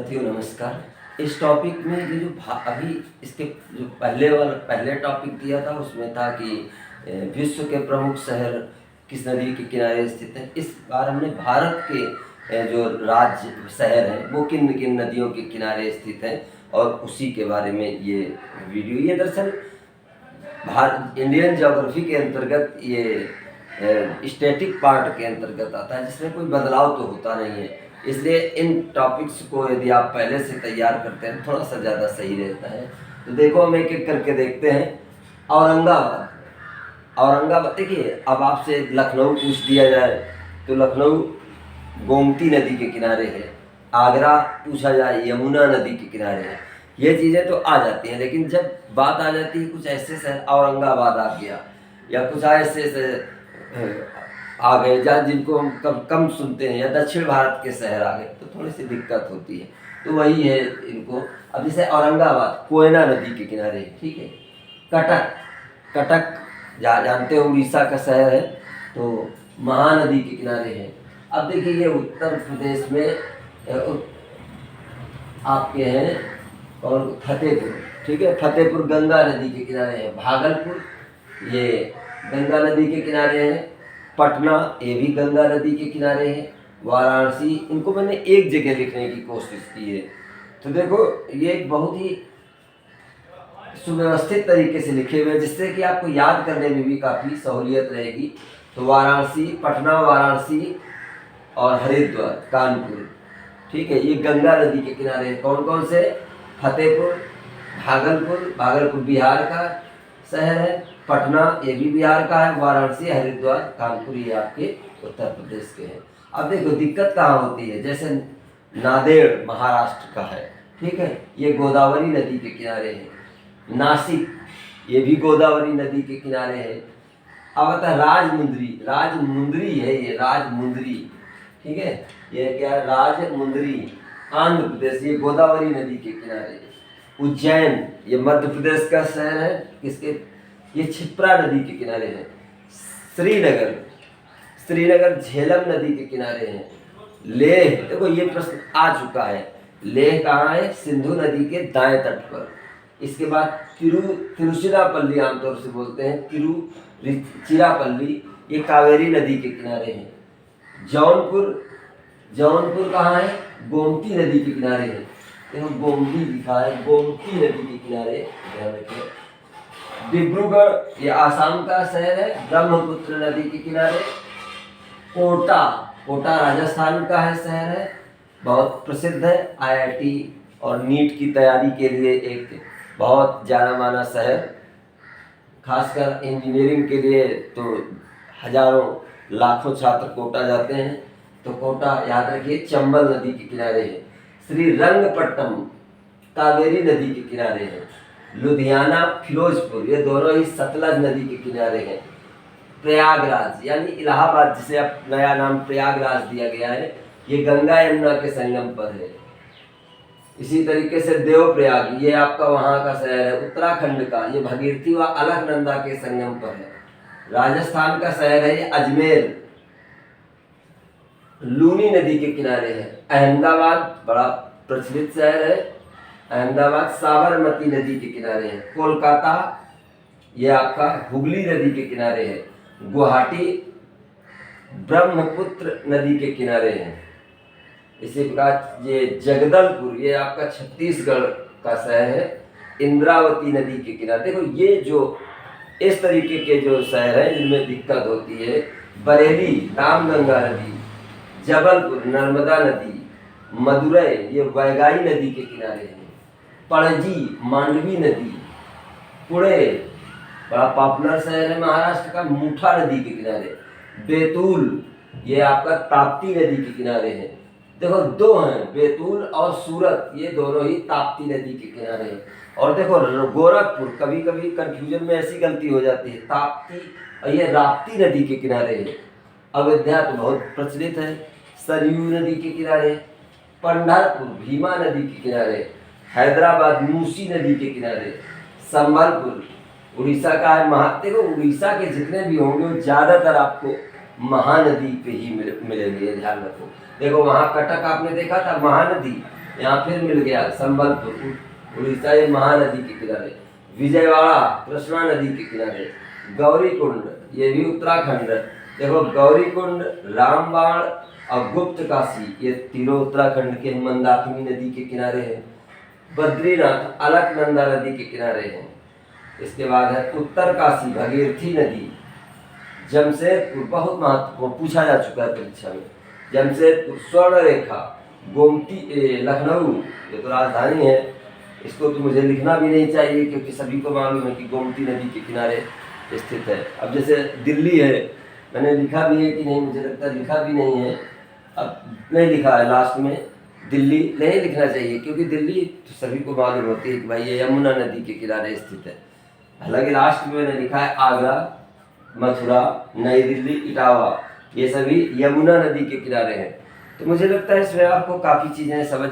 साथियों नमस्कार। इस टॉपिक में ये जो अभी इसके जो पहले टॉपिक दिया था उसमें था कि विश्व के प्रमुख शहर किस नदी के किनारे स्थित हैं। इस बार हमने भारत के जो राज्य शहर हैं वो किन किन नदियों के किनारे स्थित हैं और उसी के बारे में ये वीडियो। ये दरअसल भारत इंडियन ज्योग्राफी के अंतर्गत ये स्टैटिक पार्ट के अंतर्गत आता है, जिसमें कोई बदलाव तो होता नहीं है। इसलिए इन टॉपिक्स को यदि आप पहले से तैयार करते हैं थोड़ा सा ज़्यादा सही रहता है। तो देखो हम एक एक करके देखते हैं। औरंगाबाद देखिए, अब आपसे लखनऊ पूछ दिया जाए तो लखनऊ गोमती नदी के किनारे है। आगरा पूछा जाए यमुना नदी के किनारे है। ये चीज़ें तो आ जाती हैं, लेकिन जब बात आ जाती है कुछ ऐसे शहर, औरंगाबाद आ गया या कुछ ऐसे आ गए जहाँ जिनको हम कम सुनते हैं, या दक्षिण भारत के शहर आ गए तो थोड़ी सी दिक्कत होती है। तो वही है इनको। अब जैसे औरंगाबाद कोयना नदी के किनारे है, ठीक है। कटक जानते हो उड़ीसा का शहर है, तो महानदी के किनारे है। अब देखिए ये उत्तर प्रदेश में आपके हैं और फतेहपुर, ठीक है। फतेहपुर गंगा नदी के किनारे है। भागलपुर ये गंगा नदी के किनारे है। पटना ये भी गंगा नदी के किनारे है। वाराणसी, इनको मैंने एक जगह लिखने की कोशिश की है। तो देखो ये एक बहुत ही सुव्यवस्थित तरीके से लिखे हुए हैं, जिससे कि आपको याद करने में भी काफ़ी सहूलियत रहेगी। तो वाराणसी, पटना, वाराणसी और हरिद्वार, कानपुर, ठीक है, ये गंगा नदी के किनारे कौन कौन से? फतेहपुर, भागलपुर बिहार का शहर है। पटना ये भी बिहार का है। वाराणसी, हरिद्वार, कानपुर ये आपके उत्तर प्रदेश के हैं। अब देखो दिक्कत कहाँ होती है, जैसे नांदेड़ महाराष्ट्र का है, ठीक है, ये गोदावरी नदी के किनारे है। नासिक ये भी गोदावरी नदी के किनारे है। अब आता है राजमुंद्री है, ये राजमुंद्री, ठीक है, ये क्या है? राजमुंद्री, आंध्र प्रदेश, ये गोदावरी नदी के किनारे। उज्जैन ये मध्य प्रदेश का शहर है, किसके? ये क्षिप्रा नदी के किनारे है। श्रीनगर झेलम नदी के किनारे है। लेह, देखो ये प्रश्न आ चुका है, लेह कहाँ है? सिंधु नदी के दाएं तट पर। इसके बाद तिरुचिरापल्ली, आमतौर से बोलते हैं तिरुचिरापल्ली, ये कावेरी नदी के किनारे है। जौनपुर कहाँ है? गोमती नदी के किनारे है। देखो गोमती लिखा है, गोमती नदी के किनारे, ध्यान रखिए। डिब्रूगढ़ ये आसाम का शहर है, ब्रह्मपुत्र नदी के किनारे। कोटा राजस्थान का है शहर है, बहुत प्रसिद्ध है। आईआईटी और नीट की तैयारी के लिए एक बहुत जाना माना शहर, खासकर इंजीनियरिंग के लिए तो हजारों लाखों छात्र कोटा जाते हैं। तो कोटा याद रखिए, चंबल नदी के किनारे है। श्रीरंगपट्टनम कावेरी नदी के किनारे है। लुधियाना, फिरोजपुर ये दोनों ही सतलज नदी के किनारे हैं। प्रयागराज यानी इलाहाबाद, जिसे अब नया नाम प्रयागराज दिया गया है, ये गंगा यमुना के संगम पर है। इसी तरीके से देवप्रयाग ये आपका वहाँ का शहर है, उत्तराखंड का, ये भगीरथी व अलकनंदा के संगम पर है। राजस्थान का शहर है ये अजमेर, लूनी नदी के किनारे है। अहमदाबाद बड़ा प्रचलित शहर है, अहमदाबाद साबरमती नदी के किनारे है। कोलकाता ये आपका हुगली नदी के किनारे है। गुवाहाटी ब्रह्मपुत्र नदी के किनारे है। इसी प्रकार ये जगदलपुर ये आपका छत्तीसगढ़ का शहर है, इंद्रावती नदी के किनारे। देखो ये जो इस तरीके के जो शहर हैं जिनमें दिक्कत होती है, बरेली रामगंगा नदी, जबलपुर नर्मदा नदी, मदुरई ये वैगाई नदी के किनारे है। पणजी मांडवी नदी, पुणे बड़ा पॉपुलर शहर है महाराष्ट्र का, मुठा नदी के किनारे। बैतूल ये आपका ताप्ती नदी के किनारे है। देखो दो हैं, बैतूल और सूरत, ये दोनों ही ताप्ती नदी के किनारे हैं। और देखो गोरखपुर, कभी कभी कंफ्यूजन में ऐसी गलती हो जाती है, ताप्ती और ये राप्ती नदी के किनारे है। अयोध्या तो बहुत प्रचलित है, सरयू नदी के किनारे। पंढरपुर भीमा नदी के किनारे। हैदराबाद मूसी नदी के किनारे। संबलपुर उड़ीसा का है। देखो उड़ीसा के जितने भी होंगे ज़्यादातर आपको महानदी पे ही मिलेंगे, ध्यान रखो। देखो वहाँ कटक आपने देखा था महानदी, यहाँ फिर मिल गया संबलपुर उड़ीसा, ये महानदी के किनारे। विजयवाड़ा कृष्णा नदी के किनारे। गौरीकुंड ये भी उत्तराखंड। देखो गौरीकुंड, रामबाण और गुप्त काशी ये तीनों उत्तराखंड के मंदाकिनी नदी के किनारे हैं। बद्रीनाथ अलकनंदा नदी के किनारे हैं। इसके बाद है उत्तर काशी भगीरथी नदी। जमशेदपुर बहुत महत्वपूर्ण, पूछा जा चुका है परीक्षा में। जमशेदपुर स्वर्ण रेखा, गोमती लखनऊ ये तो राजधानी है, इसको तो मुझे लिखना भी नहीं चाहिए क्योंकि सभी को मालूम है कि गोमती नदी के किनारे स्थित है। अब जैसे दिल्ली है, मैंने लिखा भी है कि नहीं, मुझे लगता है लिखा भी नहीं है, अब नहीं लिखा है लास्ट में, दिल्ली नहीं लिखना चाहिए क्योंकि दिल्ली तो सभी को मालूम होती है कि भाई ये यमुना नदी के किनारे स्थित है। हालांकि लास्ट में मैंने लिखा है आगरा, मथुरा, नई दिल्ली, इटावा ये सभी यमुना नदी के किनारे हैं। तो मुझे लगता है इसमें आपको काफ़ी चीज़ें समझ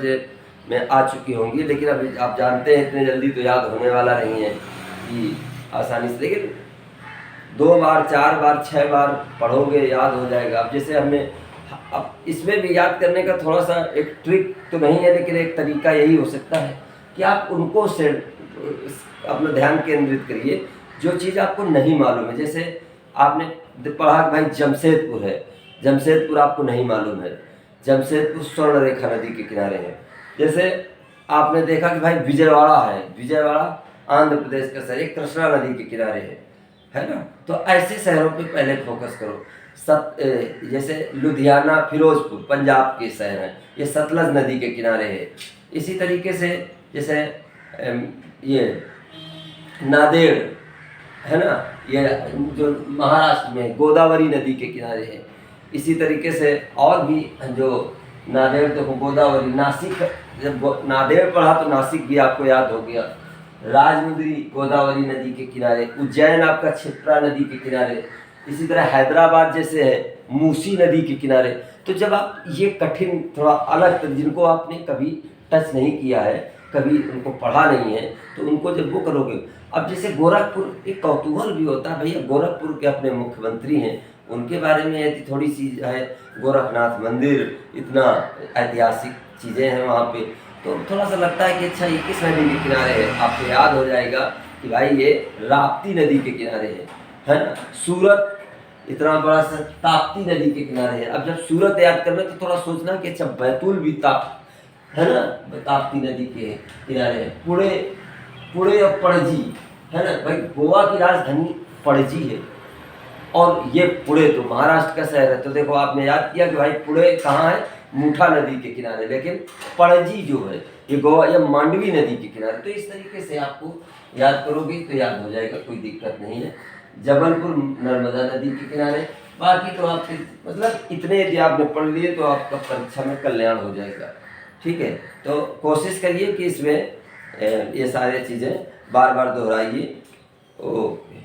में आ चुकी होंगी, लेकिन अभी आप जानते हैं इतने जल्दी तो याद होने वाला नहीं है कि आसानी से, लेकिन 2 बार 4 बार 6 बार पढ़ोगे याद हो जाएगा। अब जैसे हमने, अब इसमें भी याद करने का थोड़ा सा एक ट्रिक तो नहीं है, लेकिन एक तरीका यही हो सकता है कि आप उनको से अपना ध्यान केंद्रित करिए जो चीज़ आपको नहीं मालूम है। जैसे आपने पढ़ा कि भाई जमशेदपुर है, जमशेदपुर आपको नहीं मालूम है, जमशेदपुर स्वर्ण रेखा नदी के किनारे है। जैसे आपने देखा कि भाई विजयवाड़ा है, विजयवाड़ा आंध्र प्रदेश का शहर कृष्णा नदी के किनारे है ना। तो ऐसे शहरों पे पहले फोकस करो। जैसे लुधियाना फिरोजपुर पंजाब के शहर हैं, ये सतलज नदी के किनारे है। इसी तरीके से जैसे ये नांदेड़ है ना, ये जो महाराष्ट्र में गोदावरी नदी के किनारे है। इसी तरीके से और भी जो नांदेड़, देखो गोदावरी, नासिक, जब नांदेड़ पढ़ा तो नासिक भी आपको याद हो गया। राजमुंद्री गोदावरी नदी के किनारे, उज्जैन आपका क्षिप्रा नदी के किनारे। इसी तरह हैदराबाद जैसे है मूसी नदी के किनारे। तो जब आप ये कठिन थोड़ा अलग, जिनको आपने कभी टच नहीं किया है, कभी उनको पढ़ा नहीं है, तो उनको जब वो करोगे। अब जैसे गोरखपुर, एक कौतूहल भी होता है भैया, गोरखपुर के अपने मुख्यमंत्री हैं, उनके बारे में यदि थोड़ी सी है, गोरखनाथ मंदिर, इतना ऐतिहासिक चीज़ें हैं वहाँ पे, तो थोड़ा सा लगता है कि अच्छा ये किस नदी के किनारे है। आपको याद हो जाएगा कि भाई ये राप्ती नदी के किनारे है ना। सूरत इतना बड़ा सा ताप्ती नदी के किनारे है। अब जब सूरत याद करना तो थोड़ा सोचना कि अच्छा बैतूल भी है ना, ताप्ती नदी के किनारे है। पुणे और पणजी है ना, भाई गोवा की राजधानी पणजी है और ये पुणे तो महाराष्ट्र का शहर है। तो देखो आपने याद किया कि भाई पुणे कहाँ है, मूठा नदी के किनारे, लेकिन पणजी जो है ये गोवा या मांडवी नदी के किनारे। तो इस तरीके से आपको याद करोगे तो याद हो जाएगा, कोई दिक्कत नहीं है। जबलपुर नर्मदा नदी के किनारे। बाकी तो आपके मतलब इतने यदि आपने पढ़ लिए तो आपका परीक्षा में कल्याण हो जाएगा। ठीक है, तो कोशिश करिए कि इसमें ये सारी चीज़ें बार बार दोहराइए। ओके।